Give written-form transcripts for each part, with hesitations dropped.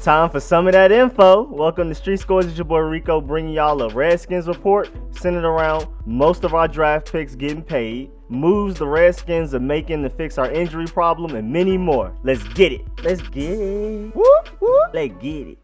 Time for some of that info. Welcome to Street Scores. It's your boy Rico bringing y'all a Redskins report centered around most of our draft picks getting paid, moves the Redskins are making to fix our injury problem, and many more. Let's get it. Let's get it. Whoop, whoop. Let's get it.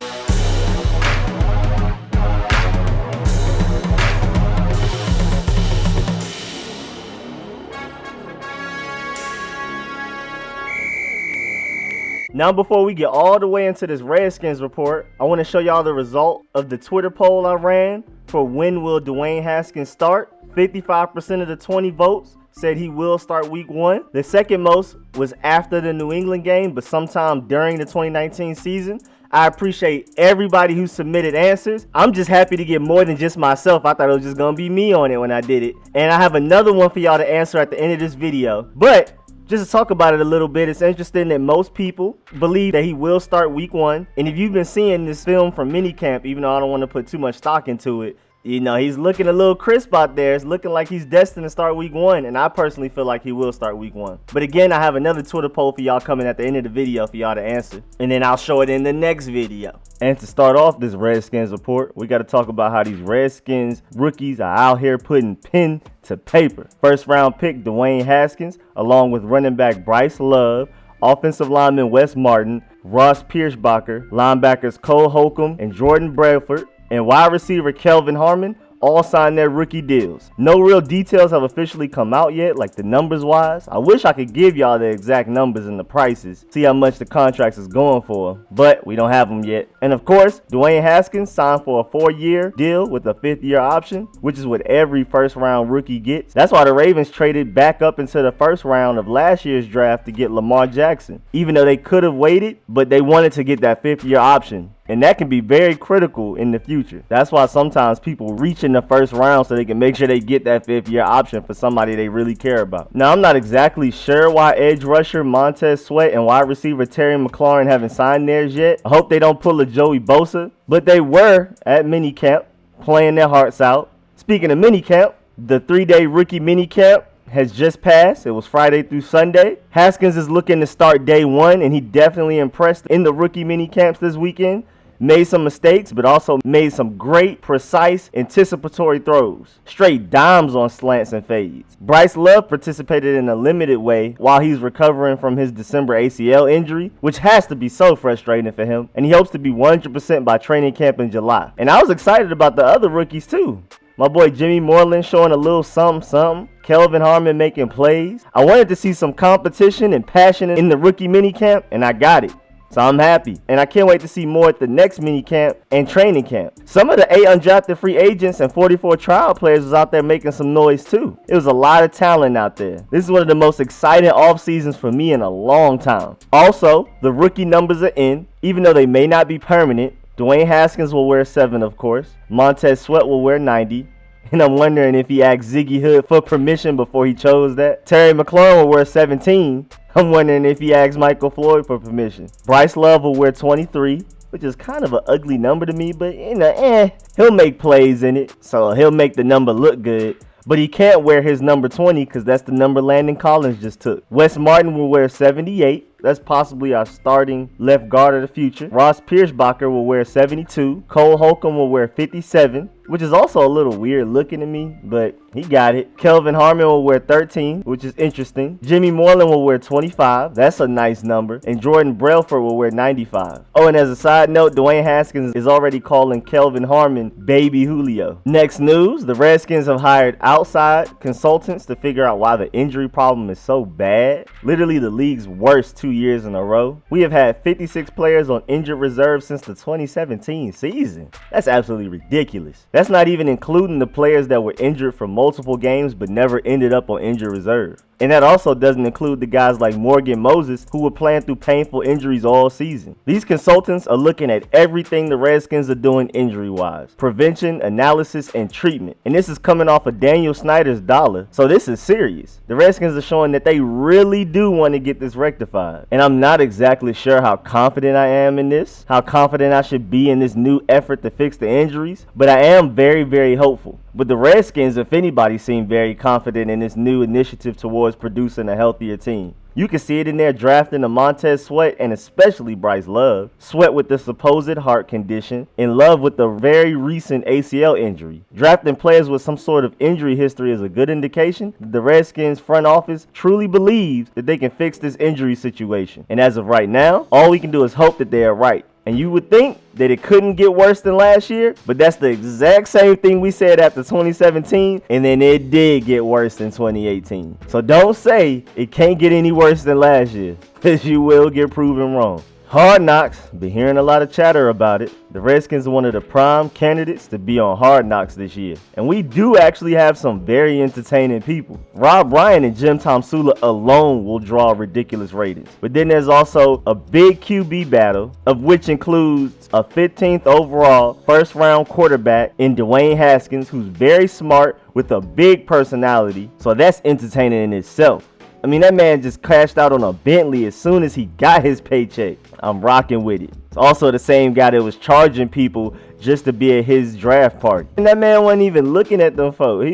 Now, before we get all the way into this Redskins report, I want to show y'all the result of the Twitter poll I ran for when will Dwayne Haskins start. 55% of the 20 votes said he will start week 1. The second most was after the New England game, but sometime during the 2019 season. I appreciate everybody who submitted answers. I'm just happy to get more than just myself. I thought it was just going to be me on it when I did it. And I have another one for y'all to answer at the end of this video. But just to talk about it a little bit, it's interesting that most people believe that he will start week 1. And if you've been seeing this film from Minicamp, even though I don't want to put too much stock into it, you know, he's looking a little crisp out there. It's looking like he's destined to start week 1. And I personally feel like he will start week 1. But again, I have another Twitter poll for y'all coming at the end of the video for y'all to answer. And then I'll show it in the next video. And to start off this Redskins report, we got to talk about how these Redskins rookies are out here putting pen to paper. First round pick Dwayne Haskins, along with running back Bryce Love, offensive lineman Wes Martin, Ross Pierschbacher, linebackers Cole Holcomb and Jordan Bradford, and wide receiver Kelvin Harmon all signed their rookie deals. No real details have officially come out yet, like the numbers wise. I wish I could give y'all the exact numbers and the prices, see how much the contracts is going for, but we don't have them yet. And of course, Dwayne Haskins signed for a 4-year deal with a 5th-year option, which is what every first-round rookie gets. That's why the Ravens traded back up into the first round of last year's draft to get Lamar Jackson, even though they could have waited, but they wanted to get that 5th-year option. And that can be very critical in the future. That's why sometimes people reach in the first round so they can make sure they get that 5th-year option for somebody they really care about. Now, I'm not exactly sure why edge rusher Montez Sweat and wide receiver Terry McLaurin haven't signed theirs yet. I hope they don't pull a Joey Bosa, but they were at minicamp playing their hearts out. Speaking of minicamp, the 3-day rookie minicamp has just passed. It was Friday through Sunday. Haskins is looking to start day 1, and he definitely impressed in the rookie mini camps this weekend. Made some mistakes, but also made some great, precise, anticipatory throws. Straight dimes on slants and fades. Bryce Love participated in a limited way while he's recovering from his December ACL injury, which has to be so frustrating for him. And he hopes to be 100% by training camp in July. And I was excited about the other rookies too. My boy Jimmy Moreland showing a little something. Kelvin Harmon making plays. I wanted to see some competition and passion in the rookie minicamp, and I got it. So I'm happy, and I can't wait to see more at the next minicamp and training camp. Some of the 8 undrafted free agents and 44 trial players was out there making some noise too. It was a lot of talent out there. This is one of the most exciting off seasons for me in a long time. Also, the rookie numbers are in, even though they may not be permanent. Dwayne Haskins will wear 7, of course. Montez Sweat will wear 90. And I'm wondering if he asked Ziggy Hood for permission before he chose that. Terry McLaurin will wear 17. I'm wondering if he asked Michael Floyd for permission. Bryce Love will wear 23, which is kind of an ugly number to me, but you know, he'll make plays in it, so he'll make the number look good. But he can't wear his number 20 because that's the number Landon Collins just took. Wes Martin will wear 78. That's possibly our starting left guard of the future. Ross Pierschbacher will wear 72. Cole Holcomb will wear 57, which is also a little weird looking to me, but he got it. Kelvin Harmon will wear 13, which is interesting. Jimmy Moreland will wear 25. That's a nice number. And Jordan Bradford will wear 95. Oh, and as a side note, Dwayne Haskins is already calling Kelvin Harmon Baby Julio. Next news, the Redskins have hired outside consultants to figure out why the injury problem is so bad. Literally the league's worst 2 years in a row. We have had 56 players on injured reserve since the 2017 season. That's absolutely ridiculous. That's not even including the players that were injured for multiple games but never ended up on injured reserve. And that also doesn't include the guys like Morgan Moses who were playing through painful injuries all season. These consultants are looking at everything the Redskins are doing injury-wise. Prevention, analysis, and treatment. And this is coming off of Daniel Snyder's dollar. So this is serious. The Redskins are showing that they really do want to get this rectified. And I'm not exactly sure how confident I am in this, how confident I should be in this new effort to fix the injuries, but I am very, very hopeful. But the Redskins, if anybody, seem very confident in this new initiative towards producing a healthier team. You can see it in there drafting a Montez Sweat and especially Bryce Love. Sweat with the supposed heart condition, and Love with the very recent ACL injury. Drafting players with some sort of injury history is a good indication that the Redskins front office truly believes that they can fix this injury situation. And as of right now, all we can do is hope that they are right. And you would think that it couldn't get worse than last year, but that's the exact same thing we said after 2017, and then it did get worse in 2018. So don't say it can't get any worse than last year, because you will get proven wrong. Hard Knocks, been hearing a lot of chatter about it. The Redskins are one of the prime candidates to be on Hard Knocks this year. And we do actually have some very entertaining people. Rob Ryan and Jim Tomsula alone will draw ridiculous ratings. But then there's also a big QB battle, of which includes a 15th overall first round quarterback in Dwayne Haskins, who's very smart with a big personality. So that's entertaining in itself. I mean, that man just cashed out on a Bentley as soon as he got his paycheck. I'm rocking with it. It's also the same guy that was charging people just to be at his draft party. And that man wasn't even looking at them folks.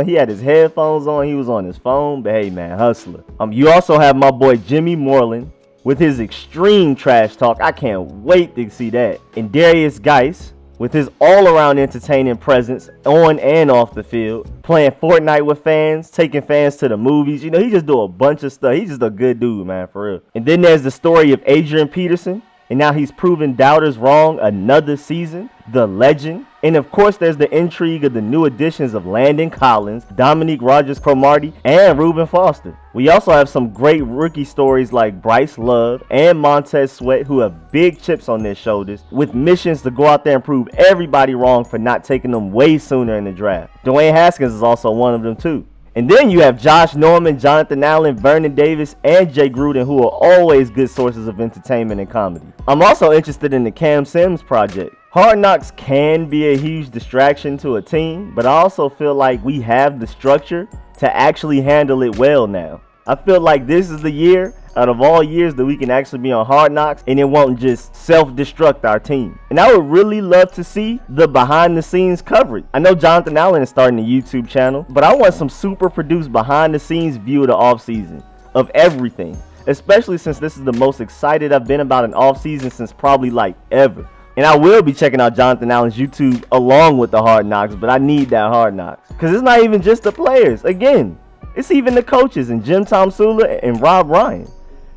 He had his headphones on, he was on his phone, but hey man, hustler. You also have my boy Jimmy Moreland with his extreme trash talk. I can't wait to see that. And Darius Geis with his all-around entertaining presence on and off the field, playing Fortnite with fans, taking fans to the movies. You know, he just do a bunch of stuff. He's just a good dude, man, for real. And then there's the story of Adrian Peterson, and now he's proven doubters wrong another season, the legend. And of course, there's the intrigue of the new additions of Landon Collins, Dominique Rodgers-Cromartie, and Reuben Foster. We also have some great rookie stories like Bryce Love and Montez Sweat, who have big chips on their shoulders, with missions to go out there and prove everybody wrong for not taking them way sooner in the draft. Dwayne Haskins is also one of them too. And then you have Josh Norman, Jonathan Allen, Vernon Davis, and Jay Gruden, who are always good sources of entertainment and comedy. I'm also interested in the Cam Sims project. Hard Knocks can be a huge distraction to a team, but I also feel like we have the structure to actually handle it well now. I feel like this is the year out of all years that we can actually be on Hard Knocks and it won't just self-destruct our team. And I would really love to see the behind the scenes coverage. I know Jonathan Allen is starting a YouTube channel, but I want some super produced behind the scenes view of the offseason of everything, especially since this is the most excited I've been about an offseason since probably like ever. And I will be checking out Jonathan Allen's YouTube along with the Hard Knocks, but I need that Hard Knocks because it's not even just the players. Again, it's even the coaches and Jim Tomsula and Rob Ryan.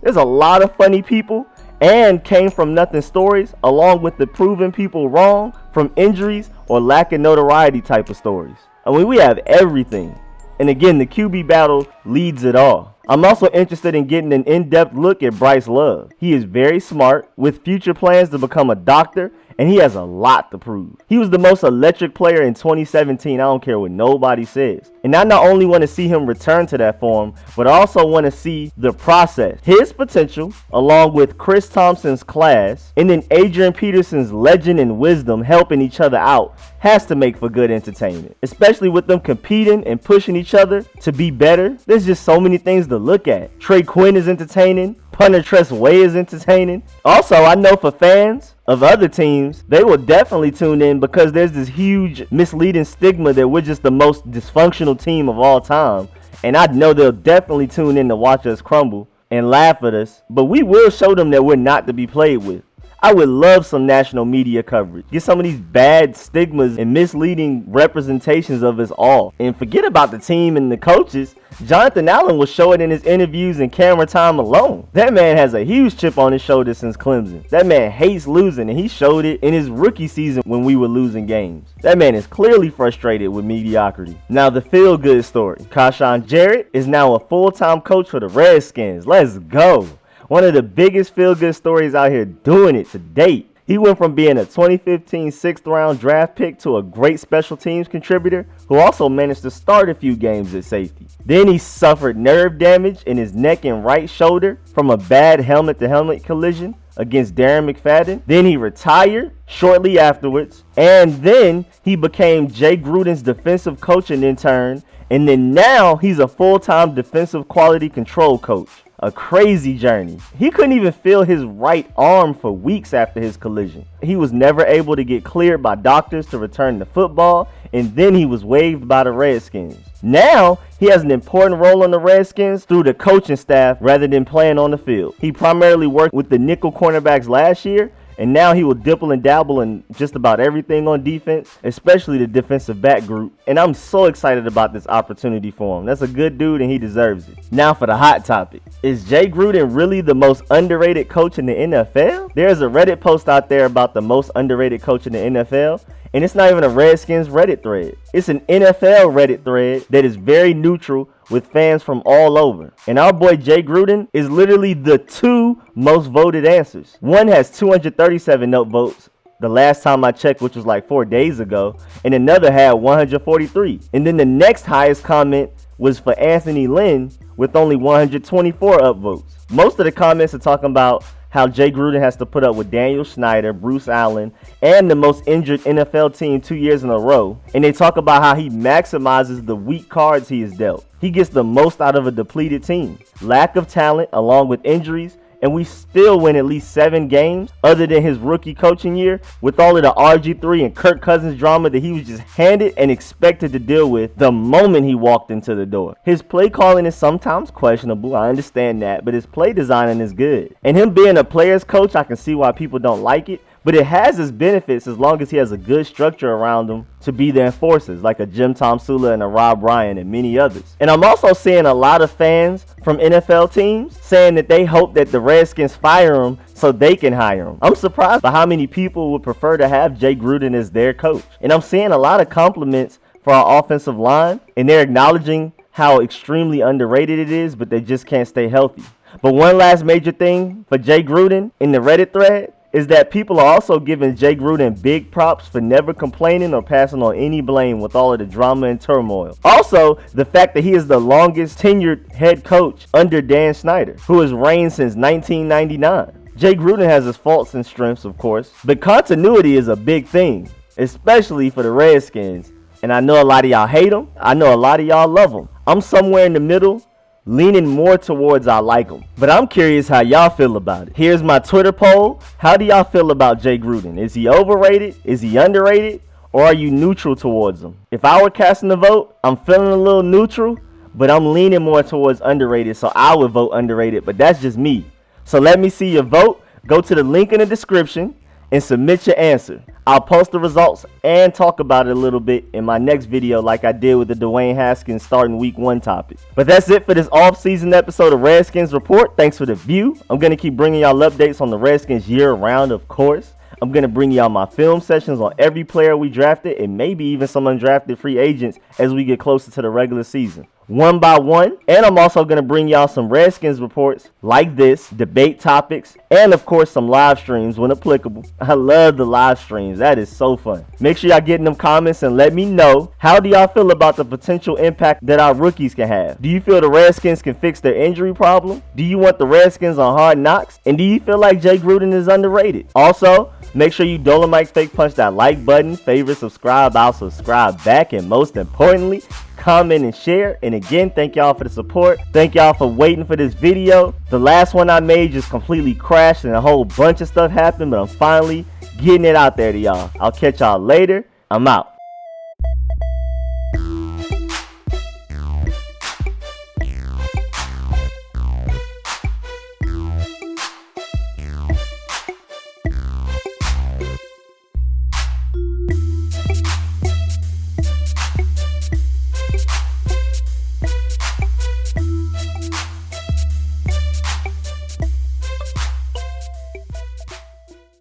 There's a lot of funny people and came from nothing stories, along with the proving people wrong from injuries or lack of notoriety type of stories. I mean, we have everything. And again, the QB battle leads it all. I'm also interested in getting an in-depth look at Bryce Love. He is very smart with future plans to become a doctor, and he has a lot to prove. He was the most electric player in 2017. I don't care what nobody says. And I not only want to see him return to that form, but I also want to see the process. His potential, along with Chris Thompson's class, and then Adrian Peterson's legend and wisdom helping each other out, has to make for good entertainment. Especially with them competing and pushing each other to be better. There's just so many things to look at. Trey Quinn is entertaining. Punter Tress Way is entertaining. Also, I know for fans of other teams, they will definitely tune in because there's this huge misleading stigma that we're just the most dysfunctional team of all time. And I know they'll definitely tune in to watch us crumble and laugh at us. But we will show them that we're not to be played with. I would love some national media coverage. Get some of these bad stigmas and misleading representations of us all. And forget about the team and the coaches. Jonathan Allen will show it in his interviews and camera time alone. That man has a huge chip on his shoulder since Clemson. That man hates losing, and he showed it in his rookie season when we were losing games. That man is clearly frustrated with mediocrity. Now the feel-good story. Kashawn Jarrett is now a full-time coach for the Redskins. Let's go. One of the biggest feel-good stories out here doing it to date. He went from being a 2015 6th round draft pick to a great special teams contributor who also managed to start a few games at safety. Then he suffered nerve damage in his neck and right shoulder from a bad helmet-to-helmet collision against Darren McFadden. Then he retired shortly afterwards. And then he became Jay Gruden's defensive coach and intern. And then now he's a full-time defensive quality control coach. a crazy journey. He couldn't even feel his right arm for weeks after his collision. He was never able to get cleared by doctors to return to football, and then he was waived by the Redskins. Now, he has an important role on the Redskins through the coaching staff rather than playing on the field. He primarily worked with the nickel cornerbacks last year, and now he will dibble and dabble in just about everything on defense, especially the defensive back group. And I'm so excited about this opportunity for him. That's a good dude and he deserves it. Now for the hot topic. Is Jay Gruden really the most underrated coach in the NFL? There's a Reddit post out there about the most underrated coach in the NFL. And it's not even a Redskins Reddit thread. It's an NFL Reddit thread that is very neutral with fans from all over. And our boy Jay Gruden is literally the two most voted answers. One has 237 note votes the last time I checked, which was like 4 days ago. And another had 143. And then the next highest comment was for Anthony Lynn with only 124 upvotes. Most of the comments are talking about how Jay Gruden has to put up with Daniel Snyder, Bruce Allen, and the most injured NFL team 2 years in a row. And they talk about how he maximizes the weak cards he is dealt. He gets the most out of a depleted team. Lack of talent along with injuries, and we still win at least 7 games other than his rookie coaching year with all of the RG3 and Kirk Cousins drama that he was just handed and expected to deal with the moment he walked into the door. His play calling is sometimes questionable, I understand that, but his play designing is good. And him being a player's coach, I can see why people don't like it, but it has its benefits as long as he has a good structure around him to be the enforcers, like a Jim Tomsula and a Rob Ryan and many others. And I'm also seeing a lot of fans from NFL teams saying that they hope that the Redskins fire him so they can hire him. I'm surprised by how many people would prefer to have Jay Gruden as their coach. And I'm seeing a lot of compliments for our offensive line, and they're acknowledging how extremely underrated it is, but they just can't stay healthy. But one last major thing for Jay Gruden in the Reddit thread is that people are also giving Jay Gruden big props for never complaining or passing on any blame with all of the drama and turmoil. Also, the fact that he is the longest tenured head coach under Dan Snyder, who has reigned since 1999. Jay Gruden has his faults and strengths, of course, but continuity is a big thing, especially for the Redskins. And I know a lot of y'all hate him. I know a lot of y'all love him. I'm somewhere in the middle, leaning more towards I like him. But I'm curious how y'all feel about it. Here's my Twitter poll. How do y'all feel about Jay Gruden? Is he overrated? Is he underrated? Or are you neutral towards him? If I were casting a vote, I'm feeling a little neutral, but I'm leaning more towards underrated, so I would vote underrated, but that's just me. So let me see your vote. Go to the link in the description and submit your answer. I'll post the results and talk about it a little bit in my next video like I did with the Dwayne Haskins starting week 1 topic. But that's it for this off-season episode of Redskins Report. Thanks for the view. I'm going to keep bringing y'all updates on the Redskins year-round, of course. I'm going to bring y'all my film sessions on every player we drafted and maybe even some undrafted free agents as we get closer to the regular season, one by one. And I'm also going to bring y'all some Redskins reports like this, debate topics, and of course some live streams when applicable. I love the live streams. That is so fun. Make sure y'all get in them comments and let me know, how do y'all feel about the potential impact that our rookies can have? Do you feel the Redskins can fix their injury problem? Do you want the Redskins on Hard Knocks? And do you feel like Jay Gruden is underrated? Also, make sure you Dolomite Fake Punch that like button, favorite, subscribe, I'll subscribe back, and most importantly, comment and share. And again, thank y'all for the support. Thank y'all for waiting for this video. The last one I made just completely crashed and a whole bunch of stuff happened, but I'm finally getting it out there to y'all. I'll catch y'all later. I'm out.